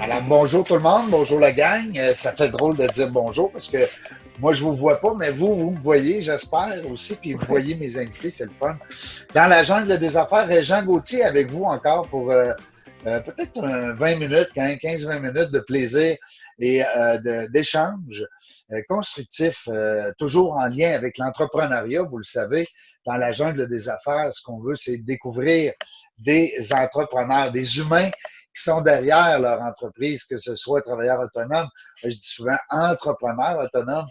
Alors, bonjour tout le monde, bonjour la gang. Ça fait drôle de dire bonjour parce que moi, je vous vois pas, mais vous me voyez, j'espère aussi, puis vous voyez mes invités, c'est le fun. Dans la jungle des affaires, Régent Gauthier avec vous encore pour peut-être 20 minutes, 15-20 minutes de plaisir et d'échange constructif, toujours en lien avec l'entrepreneuriat, vous le savez. Dans la jungle des affaires, ce qu'on veut, c'est découvrir des entrepreneurs, des humains qui sont derrière leur entreprise, que ce soit travailleurs autonomes, je dis souvent entrepreneurs autonomes,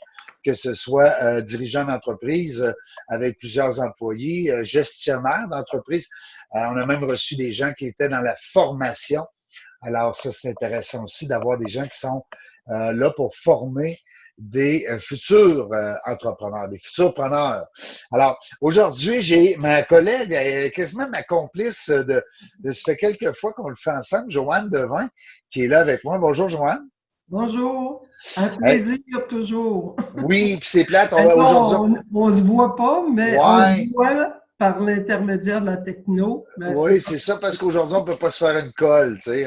que ce soit dirigeant d'entreprise avec plusieurs employés, gestionnaire d'entreprise. On a même reçu des gens qui étaient dans la formation. Alors ça, c'est intéressant aussi d'avoir des gens qui sont là pour former des futurs entrepreneurs, des futurs preneurs. Alors, aujourd'hui, j'ai ma collègue, quasiment ma complice ça fait quelques fois qu'on le fait ensemble, Joanne Devin, qui est là avec moi. Bonjour, Joanne. Bonjour, un Hey, plaisir toujours. oui, puis c'est plate, on va aujourd'hui. On se voit pas, mais on se Ouais, voit par l'intermédiaire de la techno. Ben, oui, c'est ça, parce qu'aujourd'hui, on peut pas se faire une colle, tu sais.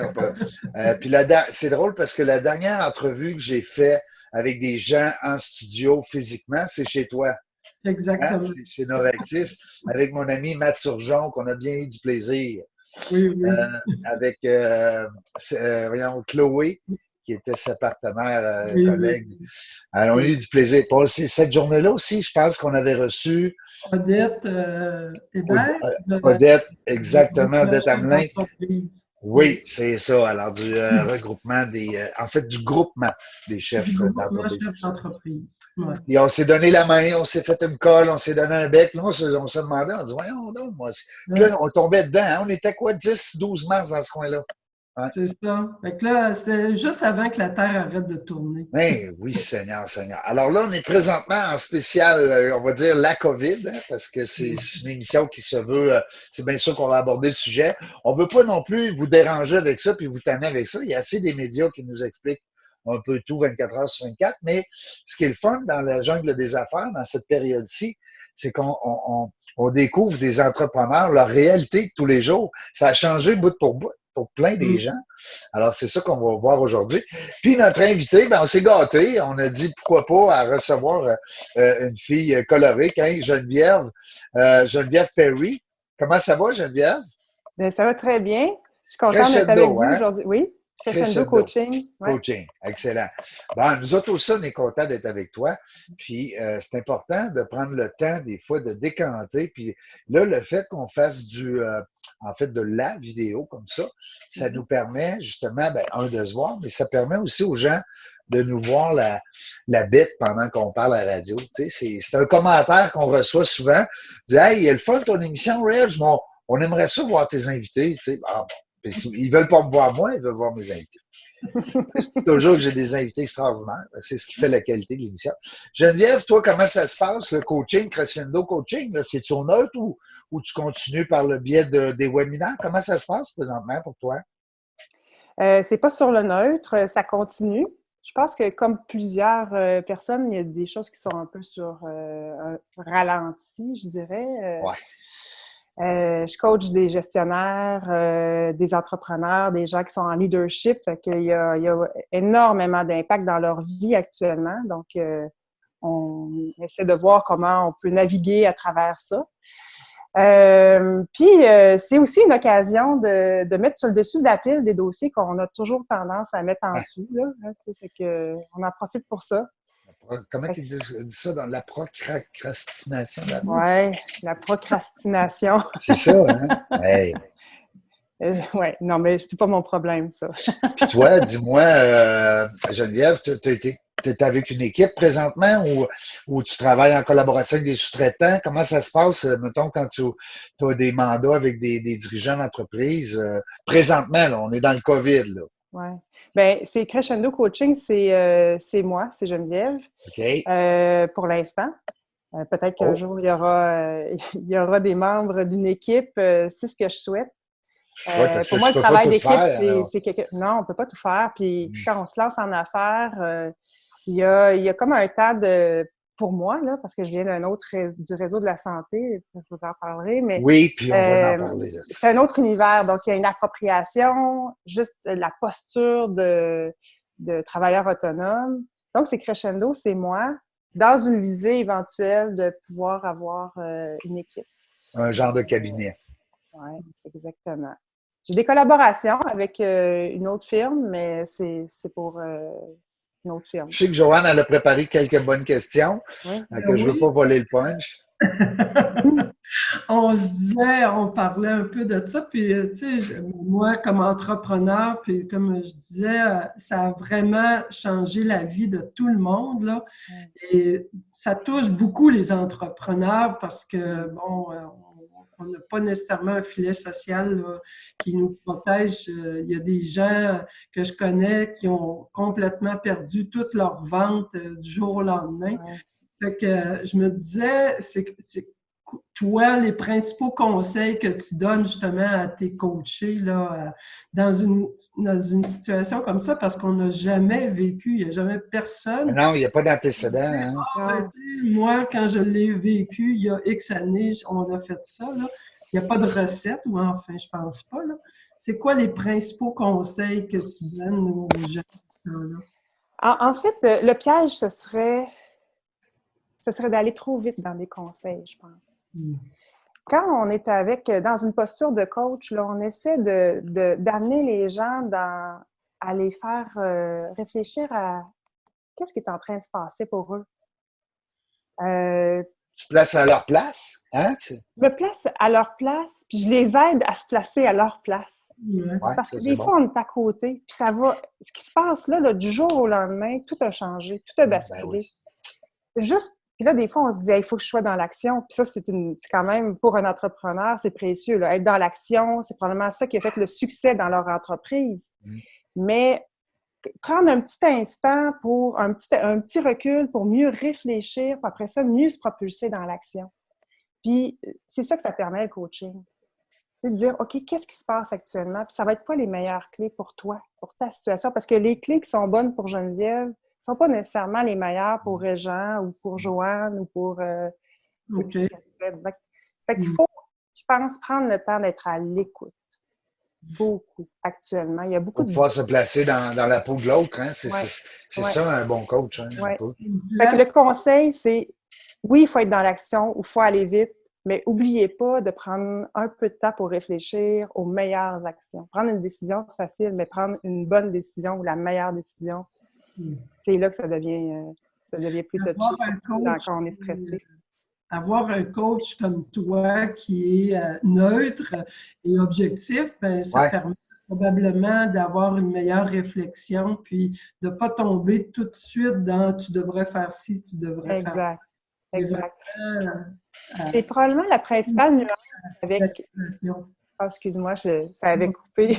Puis c'est drôle parce que la dernière entrevue que j'ai fait avec des gens en studio physiquement, c'est chez toi. Hein? exactement. C'est chez Novactis, avec mon ami Matt Turgeon, qu'on a bien eu du plaisir. Oui, oui. Avec voyons, Chloé, qui était sa partenaire, Oui, oui. collègue. Alors, on a eu du plaisir. Passé cette journée-là aussi, je pense qu'on avait reçu Odette Hébert Odette, du exactement, groupement Odette chef Hamelin. d'entreprise. Oui, Oui, c'est ça. Alors, du regroupement en fait, du groupement des du chefs groupement d'entreprise. chef d'entreprise. Ouais. Et on s'est donné la main, on s'est fait une colle, on s'est donné un bec. Là, on se demandait, on dit, voyons donc, moi. Puis Ouais, là, on tombait dedans. Hein? On était quoi, 10, 12 mars dans ce coin-là? Ouais. c'est ça. Fait que là, c'est juste avant que la Terre arrête de tourner. Eh oui, Seigneur, Seigneur. Alors là, on est présentement en spécial, on va dire la COVID, hein, parce que c'est une émission qui se veut, c'est bien sûr qu'on va aborder le sujet. On veut pas non plus vous déranger avec ça puis vous tanner avec ça. Il y a assez des médias qui nous expliquent un peu tout 24 heures sur 24, mais ce qui est le fun dans la jungle des affaires, dans cette période-ci, c'est qu'on découvre des entrepreneurs, leur réalité de tous les jours. Ça a changé bout pour bout pour plein des Mm. gens. Alors, c'est ça qu'on va voir aujourd'hui. Puis notre invité, ben, on s'est gâté. On a dit pourquoi pas à recevoir une fille colorée, hein, Geneviève, Geneviève Perry. Comment ça va, Geneviève? Bien, ça va très bien. Je suis contente d'être avec Crescendo, vous hein? aujourd'hui. Oui, Crescendo Crescendo. Coaching. Ouais. Coaching, excellent. Bon, nous autres aussi, on est contents d'être avec toi. Puis, c'est important de prendre le temps, des fois, de décanter. Puis là, le fait qu'on fasse en fait, de la vidéo comme ça nous permet justement, ben, de se voir, mais ça permet aussi aux gens de nous voir la bête pendant qu'on parle à la radio. Tu sais, c'est un commentaire qu'on reçoit souvent. Dit, hey, il est le fun ton émission, Reg, mais on aimerait ça voir tes invités. Tu sais, bon. Ils veulent pas me voir moi, ils veulent voir mes invités. Je dis toujours que j'ai des invités extraordinaires. C'est ce qui fait la qualité de l'émission. Geneviève, toi, comment ça se passe, le coaching, Crescendo Coaching? C'est-tu au neutre ou tu continues par le biais des webinaires? Comment ça se passe présentement pour toi? C'est pas sur le neutre, ça continue. Je pense que comme plusieurs personnes, il y a des choses qui sont un peu sur un ralenti, je dirais. Ouais. Je coach des gestionnaires, des entrepreneurs, des gens qui sont en leadership. Fait qu'il y a énormément d'impact dans leur vie actuellement. Donc, on essaie de voir comment on peut naviguer à travers ça. C'est aussi une occasion de mettre sur le dessus de la pile des dossiers qu'on a toujours tendance à mettre en dessous. Là, hein, fait que, on en profite pour ça. Comment tu dis ça dans la procrastination? Oui, la procrastination. C'est ça, hein? Hey. Oui, non, mais c'est pas mon problème, ça. Puis toi, dis-moi, Geneviève, tu es avec une équipe présentement ou tu travailles en collaboration avec des sous-traitants? Comment ça se passe, mettons, quand tu as des mandats avec des dirigeants d'entreprise? Présentement, là, on est dans le COVID, là. Oui. Bien, c'est Crescendo Coaching, c'est moi, c'est Geneviève, OK. pour l'instant. Peut-être qu'un jour, il y aura des membres d'une équipe. C'est ce que je souhaite. Oui, parce pour que moi, tu le peux pas travail tout d'équipe, faire. c'est quelque... Non, on ne peut pas tout faire. Puis quand on se lance en affaires, il y a comme un tas de pour moi, là, parce que je viens du réseau de la santé, je vous en parlerai, mais Oui, puis on va en parler. c'est un autre univers. Donc, il y a une appropriation, juste la posture de travailleur autonome. Donc, c'est crescendo, c'est moi, dans une visée éventuelle de pouvoir avoir une équipe. Un genre de cabinet. Oui, exactement. J'ai des collaborations avec une autre firme, mais c'est pour une autre firme. Je sais que Joanne, elle a préparé quelques bonnes questions, Oui. que je ne veux pas voler le punch. On se disait, on parlait un peu de ça, puis tu sais, moi comme entrepreneur, puis comme je disais, ça a vraiment changé la vie de tout le monde, là. Et ça touche beaucoup les entrepreneurs parce que, bon, on n'a pas nécessairement un filet social là, qui nous protège. Il y a des gens que je connais qui ont complètement perdu toute leur vente du jour au lendemain. Fait que je me disais, c'est toi, les principaux conseils que tu donnes justement à tes coachés là, dans une situation comme ça, parce qu'on n'a jamais vécu, il n'y a jamais personne. Non, il n'y a pas d'antécédent. Hein? Moi, quand je l'ai vécu, il y a X années, on a fait ça. Là. Il n'y a pas de recette, ou enfin, je pense pas. Là. C'est quoi les principaux conseils que tu donnes aux gens? Là? En fait, le piège, ce serait d'aller trop vite dans des conseils, je pense. Quand on est dans une posture de coach, là, on essaie d'amener les gens à les faire réfléchir à qu'est-ce qui est en train de se passer pour eux. Tu places à leur place, hein? Je me place à leur place, puis je les aide à se placer à leur place. Ouais, parce ça, que des fois, on est à côté, puis ça va. Ce qui se passe là, du jour au lendemain, tout a changé, tout a basculé. Ben oui. Juste, puis là, des fois, on se dit, il faut que je sois dans l'action. Puis ça, c'est quand même, pour un entrepreneur, c'est précieux. Là. Être dans l'action, c'est probablement ça qui a fait le succès dans leur entreprise. Mais prendre un petit instant pour un petit recul pour mieux réfléchir, puis après ça, mieux se propulser dans l'action. Puis c'est ça que ça permet, le coaching. C'est de dire, OK, qu'est-ce qui se passe actuellement? Puis ça va être quoi les meilleures clés pour toi, pour ta situation? Parce que les clés qui sont bonnes pour Geneviève ne sont pas nécessairement les meilleures pour Régent ou pour Joanne ou pour... Okay. Fait qu'il faut, je pense, prendre le temps d'être à l'écoute. Beaucoup, actuellement. Il y a beaucoup pour pouvoir se placer dans la peau de l'autre. Hein? C'est ça, un bon coach. Hein, Fait que le conseil, c'est, oui, il faut être dans l'action ou il faut aller vite, mais n'oubliez pas de prendre un peu de temps pour réfléchir aux meilleures actions. Prendre une décision, c'est facile, mais prendre une bonne décision ou la meilleure décision, c'est là que ça devient plus touché quand on est stressé. Avoir un coach comme toi qui est neutre et objectif, ben, ça permet probablement d'avoir une meilleure réflexion puis de ne pas tomber tout de suite dans « tu devrais faire ci, tu devrais faire ça ». Exact. C'est probablement la principale nuance avec... Oh, excuse-moi, ça avait coupé.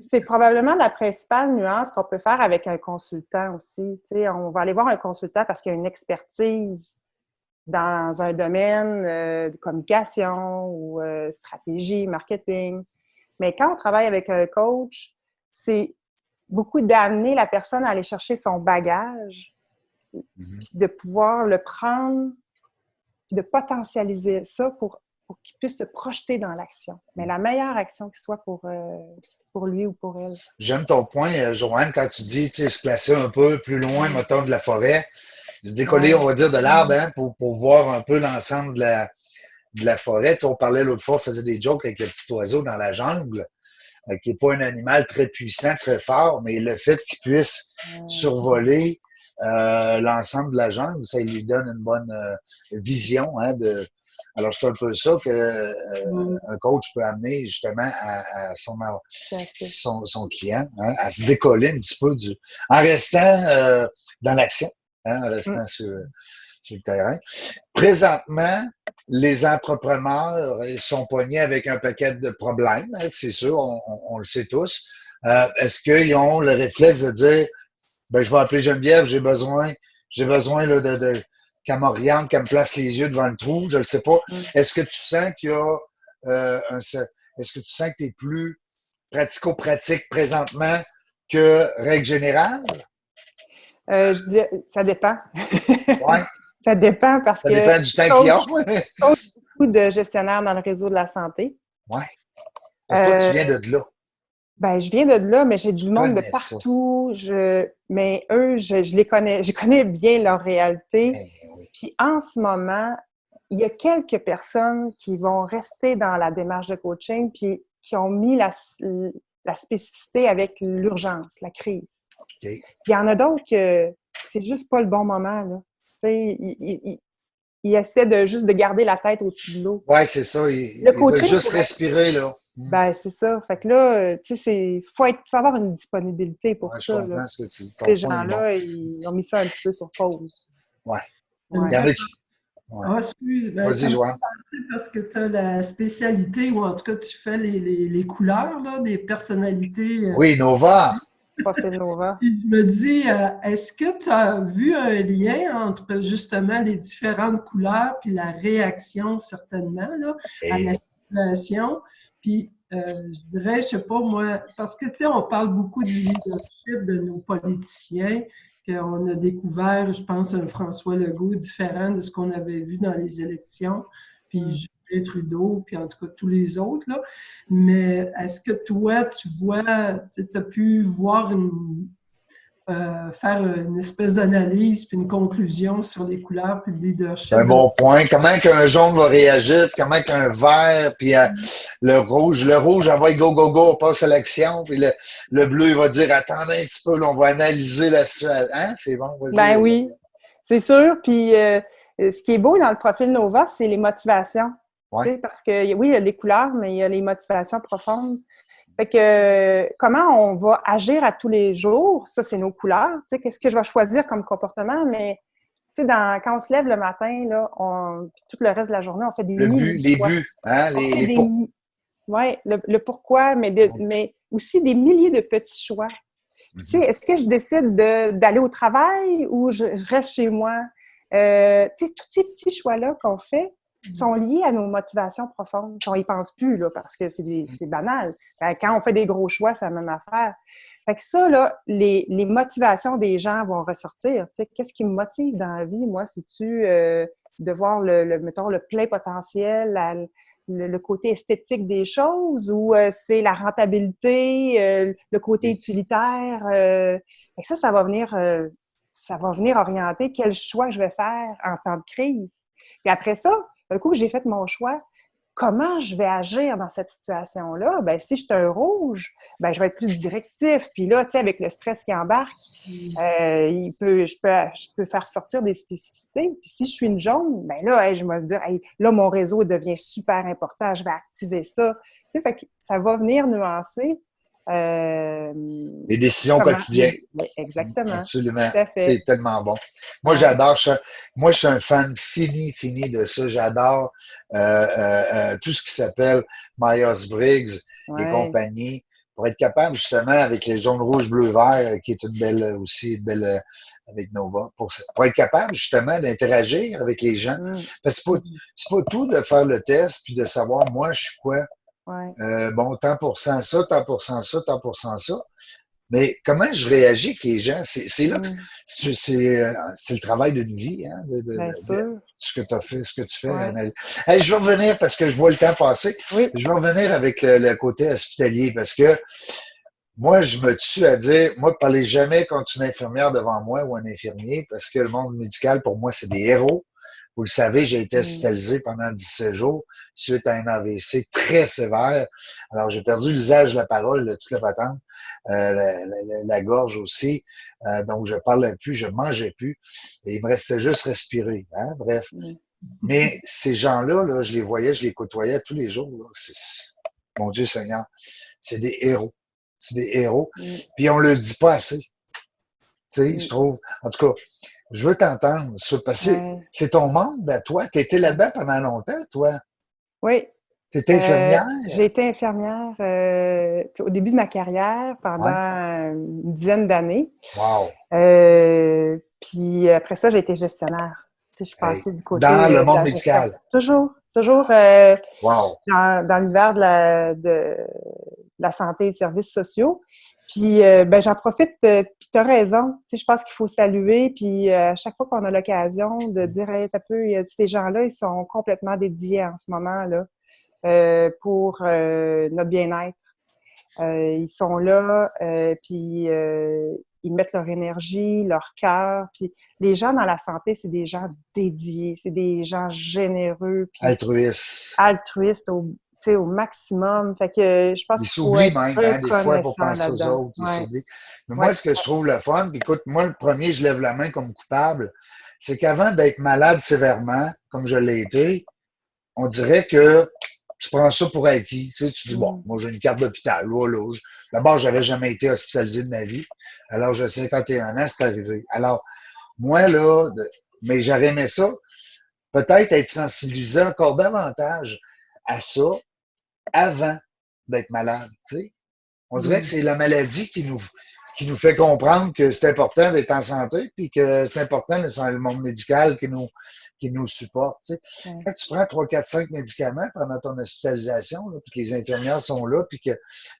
C'est probablement la principale nuance qu'on peut faire avec un consultant aussi. T'sais, on va aller voir un consultant parce qu'il y a une expertise dans un domaine de communication ou stratégie, marketing. Mais quand on travaille avec un coach, c'est beaucoup d'amener la personne à aller chercher son bagage, puis de pouvoir le prendre, puis de potentialiser ça pour qu'il puisse se projeter dans l'action. Mais la meilleure action qui soit pour lui ou pour elle. J'aime ton point, Joanne, quand tu dis se placer un peu plus loin, mettons, de la forêt, se décoller, on va dire, de l'arbre, hein, pour voir un peu l'ensemble de la forêt. On parlait l'autre fois, on faisait des jokes avec le petit oiseau dans la jungle, qui n'est pas un animal très puissant, très fort, mais le fait qu'il puisse survoler l'ensemble de la jungle, ça lui donne une bonne vision. Hein, alors, c'est un peu ça qu'un coach peut amener justement à son client, hein, à se décoller un petit peu en restant dans l'action, hein, en restant sur le terrain. Présentement, les entrepreneurs sont pognés avec un paquet de problèmes, hein, c'est sûr, on le sait tous. Est-ce qu'ils ont le réflexe de dire je vais appeler Geneviève, j'ai besoin là, qu'elle m'oriente, qu'elle me place les yeux devant le trou, je ne le sais pas. Est-ce que tu sens qu'il y a est-ce que tu sens que tu es plus pratico-pratique présentement que règle générale? Je dis, ça dépend. Ouais, Ça dépend parce ça que dépend du temps je qu'ils coach ont. beaucoup de gestionnaires dans le réseau de la santé. Ouais, parce que toi, tu Euh, viens de là. ben, je viens de là, mais j'ai Tu du monde de connais ça. partout. Mais eux, je les connais. Je connais bien leur réalité. Eh oui. Puis en ce moment, il y a quelques personnes qui vont rester dans la démarche de coaching puis qui ont mis la spécificité avec l'urgence, la crise. OK. Puis il y en a d'autres que c'est juste pas le bon moment, là. Tu sais, ils essaient juste de garder la tête au-dessus de l'eau. Ouais, c'est ça. Le Ils veulent coaching juste pourrait... respirer, là. Ben, c'est ça. Fait que là, tu sais, faut avoir une disponibilité pour Ouais, je ça, là. comprends ce que tu dis. Ton Ces point est bon. gens-là, ils ont mis ça un petit peu sur pause. Ouais. J'aime Il y en Ouais. bien. a qui. Ouais. Ah, excuse, ben, ça Vas-y, me fait Joanne. penser parce que tu as la spécialité, ou en tout cas, tu fais les couleurs là, des personnalités. Oui, Nova. Profil Nova. Puis je me dis, est-ce que tu as vu un lien entre justement les différentes couleurs puis la réaction, certainement, là, à la Et situation? Puis je dirais, je sais pas moi, parce que tu sais, on parle beaucoup du leadership de nos politiciens, qu'on a découvert, je pense, un François Legault différent de ce qu'on avait vu dans les élections, puis Justin Trudeau, puis en tout cas tous les autres, là. Mais est-ce que toi, tu vois, tu as pu voir faire une espèce d'analyse puis une conclusion sur les couleurs puis le c'est leadership un de... bon point. Comment qu'un jaune va réagir, puis comment qu'un vert, puis le rouge, on va go, go, go, on passe à l'action, puis le bleu, il va dire, attendez un petit peu, là, on va analyser la situation. Hein? C'est bon, Ben vas-y. oui, c'est sûr. Puis ce qui est beau dans le profil Nova, c'est les motivations. Ouais. Tu sais, parce que oui, il y a les couleurs, mais il y a les motivations profondes. Fait que comment on va agir à tous les jours, ça, c'est nos couleurs. Tu sais, qu'est-ce que je vais choisir comme comportement? Mais tu sais, quand on se lève le matin, là, puis tout le reste de la journée, on fait des milliers de Les choix. buts, hein, On fait les pour. ouais, le pourquoi, mais aussi des milliers de petits choix. Puis, tu sais, est-ce que je décide d'aller au travail ou je reste chez moi? Tu sais, tous ces petits choix-là qu'on fait sont liés à nos motivations profondes. On y pense plus, là, parce que c'est banal. Quand on fait des gros choix, c'est la même affaire. Fait que ça, là, les motivations des gens vont ressortir. Tu sais, qu'est-ce qui me motive dans la vie? Moi, c'est-tu de voir mettons, le plein potentiel, le côté esthétique des choses ou c'est la rentabilité, le côté utilitaire. Et ça va venir orienter quel choix je vais faire en temps de crise. Puis après ça, un coup que j'ai fait mon choix, comment je vais agir dans cette situation-là? Ben, si je suis un rouge, ben, je vais être plus directif. Puis là, tu sais, avec le stress qui embarque, je peux faire sortir des spécificités. Puis si je suis une jaune, ben là, je vais me dire, hey, là, mon réseau devient super important, je vais activer ça. Tu sais, fait que ça va venir nuancer. Les décisions quotidiennes. Oui, exactement. Absolument. Tout à fait. C'est tellement bon. Moi, Ouais. j'adore ça. Moi, je suis un fan fini de ça. J'adore tout ce qui s'appelle Myers-Briggs et compagnie pour être capable, justement, avec les jaunes, rouges, bleus, verts, qui est une belle avec Nova, pour être capable, justement, d'interagir avec les gens. Parce que c'est pas tout de faire le test puis de savoir, moi, je suis quoi. Ouais. Bon, tant pour cent ça, tant pour cent ça, tant pour cent ça. Mais comment je réagis avec les gens? C'est là que c'est le travail d'une vie, hein, Bien sûr. ce que tu as fait, ce que tu fais. Ouais. Hey, je vais revenir parce que je vois le temps passer. Oui. Je vais revenir avec le côté hospitalier parce que moi, je me tue à dire, moi, parlez jamais contre une infirmière devant moi ou un infirmier parce que le monde médical, pour moi, c'est des héros. Vous le savez, j'ai été hospitalisé pendant 17 jours suite à un AVC très sévère. Alors, j'ai perdu l'usage de la parole, toute la patente, la gorge aussi. Donc, je parlais plus, je mangeais plus. Et il me restait juste respirer. Hein? Bref. Mais ces gens-là, là, je les voyais, je les côtoyais tous les jours. Là. Mon Dieu Seigneur, c'est des héros. C'est des héros. Puis on le dit pas assez. Tu sais, je trouve. En tout cas, je veux t'entendre ça, parce que c'est ton monde à toi. Tu étais là-dedans pendant longtemps, toi. Oui. Tu étais infirmière? J'ai été infirmière au début de ma carrière pendant une dizaine d'années. Wow. Puis après ça, j'ai été gestionnaire. Tu sais, je suis passée du côté dans le monde de la médical. Gestion. Toujours wow. dans l'univers de la santé et des services sociaux. Puis, ben, j'en profite, puis tu as raison. Tu sais, je pense qu'il faut saluer, puis à chaque fois qu'on a l'occasion de dire, hey, t'as peu, ces gens-là, ils sont complètement dédiés en ce moment, là, pour notre bien-être. Ils sont là, puis ils mettent leur énergie, leur cœur. Puis les gens dans la santé, c'est des gens dédiés, c'est des gens généreux, puis Altruiste. altruistes au maximum. Fait que je pense Ils qu'il faut s'oublient être même, hein, des fois, pour reconnaissant penser aux là-dedans. autres. Ils Ouais, s'oublient. Mais ouais, moi, ce que je trouve le fun, puis écoute, moi, le premier, je lève la main comme coupable, c'est qu'avant d'être malade sévèrement, comme je l'ai été, on dirait que tu prends ça pour acquis. Tu sais, tu dis, bon, moi, j'ai une carte d'hôpital. Voilà. D'abord, j'avais jamais été hospitalisé de ma vie. Alors, j'ai 51 ans, c'est arrivé. Alors, moi, là, mais j'aurais aimé ça, peut-être être sensibilisé encore davantage à ça avant d'être malade, tu sais. On dirait que c'est la maladie qui nous fait comprendre que c'est important d'être en santé, puis que c'est important le monde médical qui nous supporte. Tu sais. ouais. Quand tu prends 3, 4, 5 médicaments pendant ton hospitalisation, là, puis que les infirmières sont là, puis que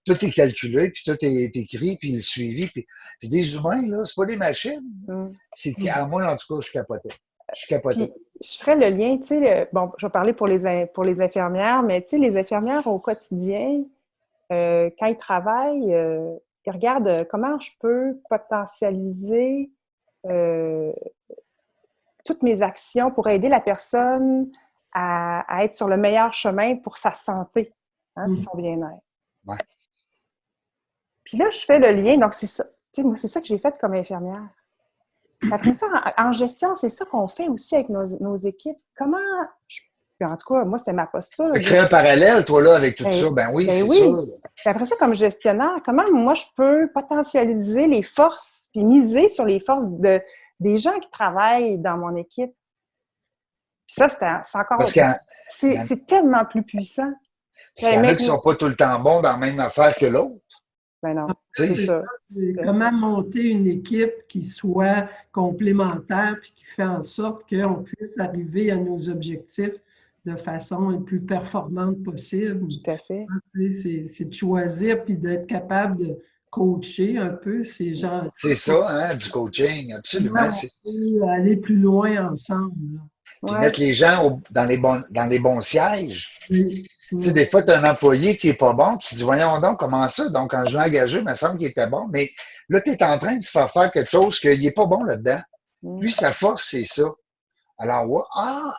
tout est calculé, puis tout est écrit, puis le suivi, puis c'est des humains, là, c'est pas des machines. C'est à moi, en tout cas, je capotais. Je capotais. Puis, je ferais le lien, tu sais, bon, je vais parler pour les infirmières, mais tu sais, les infirmières au quotidien, quand ils travaillent, ils regardent comment je peux potentialiser euh, toutes mes actions pour aider la personne à être sur le meilleur chemin pour sa santé, hein, puis son bien-être. Ouais. Puis là, je fais le lien, donc c'est ça. Tu sais, moi, c'est ça que j'ai fait comme infirmière. Après ça, en gestion, c'est ça qu'on fait aussi avec nos équipes. Comment, puis en tout cas, moi, c'était ma posture. Créer un parallèle, toi, là, avec tout ça, ben oui, c'est oui. sûr. Puis après ça, comme gestionnaire, comment moi, je peux potentialiser les forces, puis miser sur les forces des gens qui travaillent dans mon équipe. Puis ça, c'est encore... Parce c'est tellement plus puissant. Parce qu'il y en a qui ne sont pas tout le temps bons dans la même affaire que l'autre. Ben non, c'est ça. Comment monter une équipe qui soit complémentaire puis qui fait en sorte qu'on puisse arriver à nos objectifs de façon la plus performante possible. Tout à fait. C'est de choisir puis d'être capable de coacher un peu ces gens. C'est ça, hein, du coaching, absolument. On peut aller plus loin ensemble. Puis mettre les gens dans les bons sièges. Oui. Tu sais, des fois, tu as un employé qui n'est pas bon, tu te dis, voyons donc, comment ça? Donc, quand je l'ai engagé, il me semble qu'il était bon, mais là, tu es en train de se faire quelque chose qu'il n'est pas bon là-dedans. Lui, sa force, c'est ça. Alors, ouais,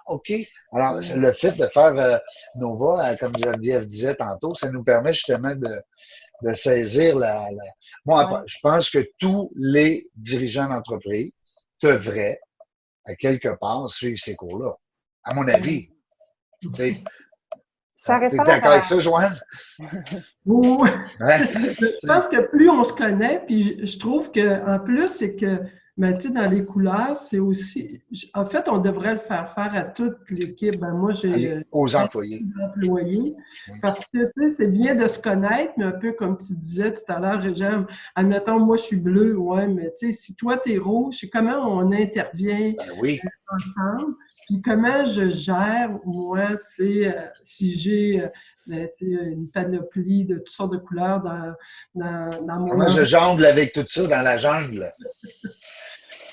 OK. Alors, le fait de faire Nova, comme Geneviève disait tantôt, ça nous permet justement de saisir Moi, je pense que tous les dirigeants d'entreprise devraient, à quelque part, suivre ces cours-là. À mon avis. Tu sais, t'es d'accord avec ça, Joanne? Oui. Je pense que plus on se connaît, puis je trouve qu'en plus, c'est que, ben, tu sais, dans les couleurs, c'est aussi... En fait, on devrait le faire à toute l'équipe. Ben, moi, j'ai... Aux employés. Parce que, tu sais, c'est bien de se connaître, mais un peu comme tu disais tout à l'heure, Réjean, admettons, moi, je suis bleu, ouais, mais tu sais, si toi, t'es rouge, c'est comment on intervient ensemble? Puis comment je gère, moi, tu sais, si j'ai une panoplie de toutes sortes de couleurs dans mon... Comment je jongle avec tout ça dans la jungle?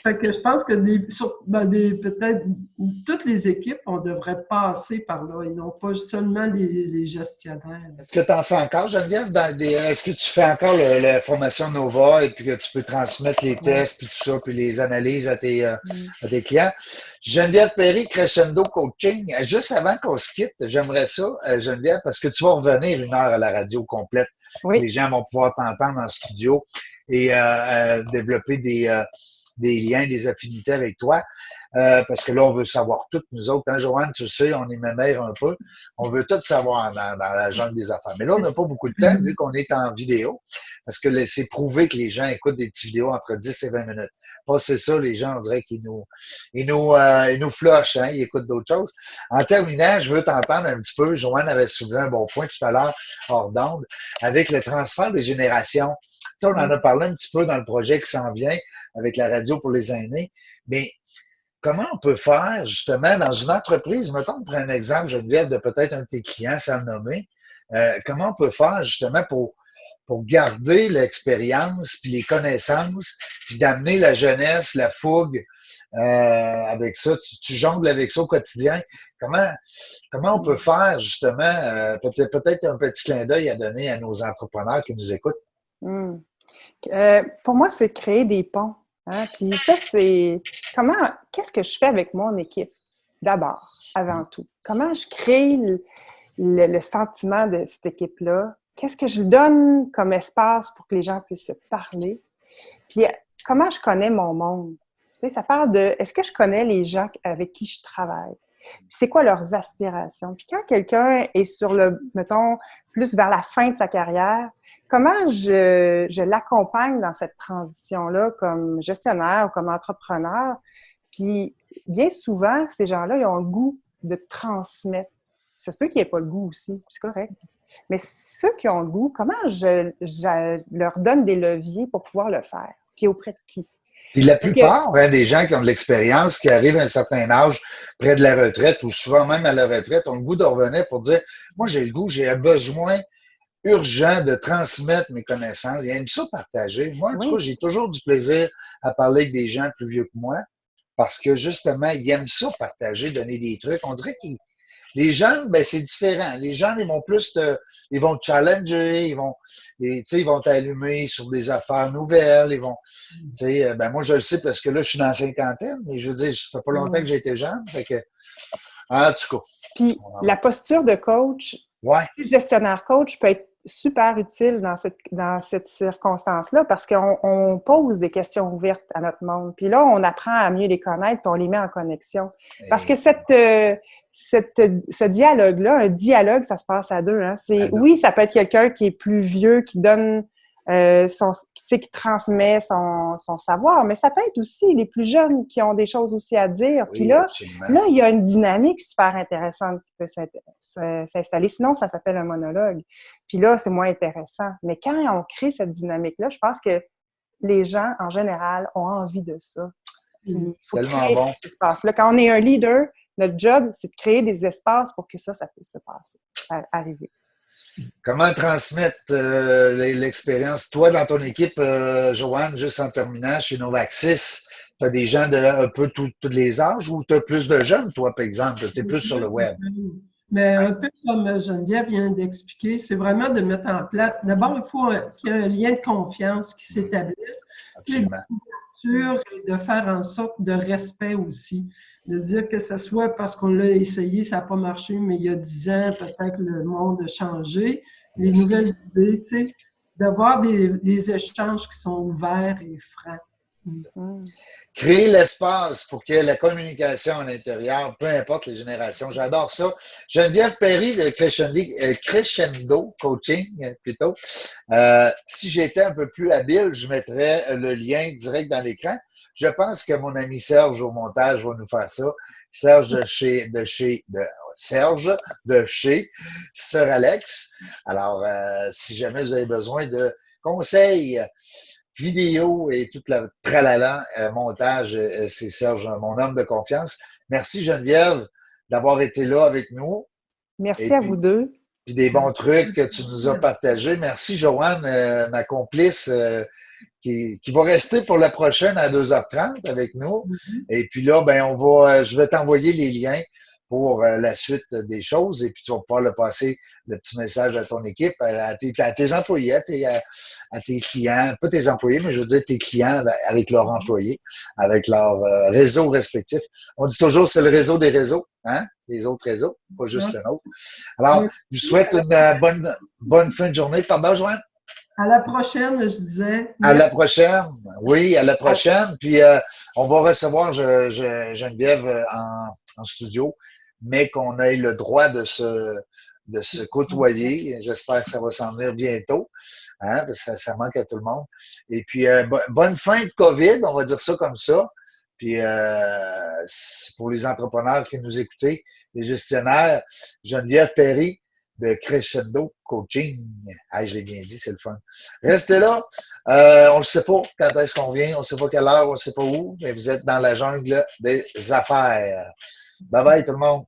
Fait que je pense que peut-être toutes les équipes, on devrait passer par là et non pas seulement les gestionnaires. Est-ce que tu en fais encore, Geneviève? Est-ce que tu fais encore la formation Nova et puis que tu peux transmettre les tests puis tout ça, puis les analyses à tes clients? Geneviève Perry, Crescendo Coaching. Juste avant qu'on se quitte, j'aimerais ça, Geneviève, parce que tu vas revenir 1 heure à la radio complète. Oui. Les gens vont pouvoir t'entendre en studio et développer des liens, des affinités avec toi. Parce que là, on veut savoir tout, nous autres, hein, Joanne, tu sais, on est mémère un peu. On veut tout savoir dans la jungle des affaires. Mais là, on n'a pas beaucoup de temps, vu qu'on est en vidéo, parce que c'est prouvé que les gens écoutent des petites vidéos entre 10 et 20 minutes. C'est ça, les gens, on dirait qu'ils nous flushent, hein, ils écoutent d'autres choses. En terminant, je veux t'entendre un petit peu, Joanne avait soulevé un bon point tout à l'heure, hors d'onde, avec le transfert des générations. Tu sais, on en a parlé un petit peu dans le projet qui s'en vient, avec la radio pour les aînés, mais comment on peut faire, justement, dans une entreprise, mettons, on prend un exemple, Geneviève, de peut-être un de tes clients, sans le nommer, comment on peut faire, justement, pour pour garder l'expérience, puis les connaissances, puis d'amener la jeunesse, la fougue avec ça. Tu jongles avec ça au quotidien. Comment on peut faire, justement, peut-être un petit clin d'œil à donner à nos entrepreneurs qui nous écoutent? Pour moi, c'est de créer des ponts. Hein? Puis ça, c'est qu'est-ce que je fais avec mon équipe? D'abord, avant tout. Comment je crée le sentiment de cette équipe-là? Qu'est-ce que je donne comme espace pour que les gens puissent se parler? Puis comment je connais mon monde? Tu sais, ça parle de est-ce que je connais les gens avec qui je travaille? C'est quoi leurs aspirations? Puis quand quelqu'un est sur mettons, plus vers la fin de sa carrière, comment je l'accompagne dans cette transition-là comme gestionnaire ou comme entrepreneur? Puis bien souvent, ces gens-là, ils ont le goût de transmettre. Ça se peut qu'il n'y ait pas le goût aussi, c'est correct. Mais ceux qui ont le goût, comment je leur donne des leviers pour pouvoir le faire? Puis auprès de qui? Puis la plupart des gens qui ont de l'expérience, qui arrivent à un certain âge, près de la retraite, ou souvent même à la retraite, ont le goût de revenir pour dire « Moi, j'ai le goût, j'ai un besoin urgent de transmettre mes connaissances. » Ils aiment ça partager. Moi, en tout cas, j'ai toujours du plaisir à parler avec des gens plus vieux que moi parce que, justement, ils aiment ça partager, donner des trucs. On dirait qu'ils les jeunes, ben c'est différent. Les jeunes, ils vont plus ils vont te challenger, ils vont t'allumer sur des affaires nouvelles, ben moi je le sais parce que là je suis dans la cinquantaine, mais je veux dire, ça fait pas longtemps que j'ai été jeune, fait que, en tout cas. Puis la posture de coach, gestionnaire coach peut être super utile dans cette circonstance-là parce qu'on pose des questions ouvertes à notre monde. Puis là, on apprend à mieux les connaître puis on les met en connexion. Parce que ce dialogue-là, un dialogue, ça se passe à deux. Hein. Oui, ça peut être quelqu'un qui est plus vieux, qui donne qui transmet son savoir, mais ça peut être aussi les plus jeunes qui ont des choses aussi à dire. Puis là, il y a une dynamique super intéressante qui peut s'installer. Sinon, ça s'appelle un monologue. Puis là, c'est moins intéressant. Mais quand on crée cette dynamique-là, je pense que les gens, en général, ont envie de ça. C'est tellement bon. Là, quand on est un leader, notre job, c'est de créer des espaces pour que ça puisse se passer, arriver. Comment transmettre l'expérience? Toi, dans ton équipe, Joanne, juste en terminant, chez Novaxis, tu as des gens de un peu tous les âges ou tu as plus de jeunes, toi, par exemple? Tu es plus sur le web. Mais un peu comme Geneviève vient d'expliquer, c'est vraiment de mettre en place. D'abord, il faut qu'il y ait un lien de confiance qui s'établisse. Absolument. Et de faire en sorte de respect aussi. De dire que ce soit parce qu'on l'a essayé, ça n'a pas marché, mais il y a 10 ans, peut-être le monde a changé. Les nouvelles idées, tu sais, d'avoir des échanges qui sont ouverts et francs. Créer l'espace pour que la communication à l'intérieur, peu importe les générations, j'adore ça. Geneviève Perry de Crescendo Coaching, plutôt. Si j'étais un peu plus habile, je mettrais le lien direct dans l'écran. Je pense que mon ami Serge au montage va nous faire ça. Serge de chez Sir Alex. Alors, si jamais vous avez besoin de conseils, vidéo et toute la tralala, montage, c'est Serge, mon homme de confiance. Merci Geneviève d'avoir été là avec nous. Merci à vous deux. Puis des bons trucs que tu nous as partagés. Merci Joanne, ma complice, qui va rester pour la prochaine à 2h30 avec nous. Et puis là, ben je vais t'envoyer les liens pour la suite des choses et puis tu vas pouvoir le passer, le petit message à ton équipe, à tes employés, à tes clients, pas tes employés, mais je veux dire tes clients avec leurs employés, avec leur réseau respectif. On dit toujours c'est le réseau des réseaux, hein, les autres réseaux, pas juste le nôtre. Alors, je vous souhaite une bonne fin de journée. Pardon, Joanne? À la prochaine, je disais. À la prochaine, oui, à la prochaine. Puis, on va recevoir Geneviève en studio, mais qu'on ait le droit de se côtoyer. J'espère que ça va s'en venir bientôt, hein, parce que ça manque à tout le monde. Et puis, bonne fin de COVID, on va dire ça comme ça. Puis, pour les entrepreneurs qui nous écoutent, les gestionnaires, Geneviève Perry de Crescendo Coaching. Ah, je l'ai bien dit, c'est le fun. Restez là. On ne sait pas quand est-ce qu'on vient, on ne sait pas quelle heure, on ne sait pas où, mais vous êtes dans la jungle des affaires. Bye bye tout le monde.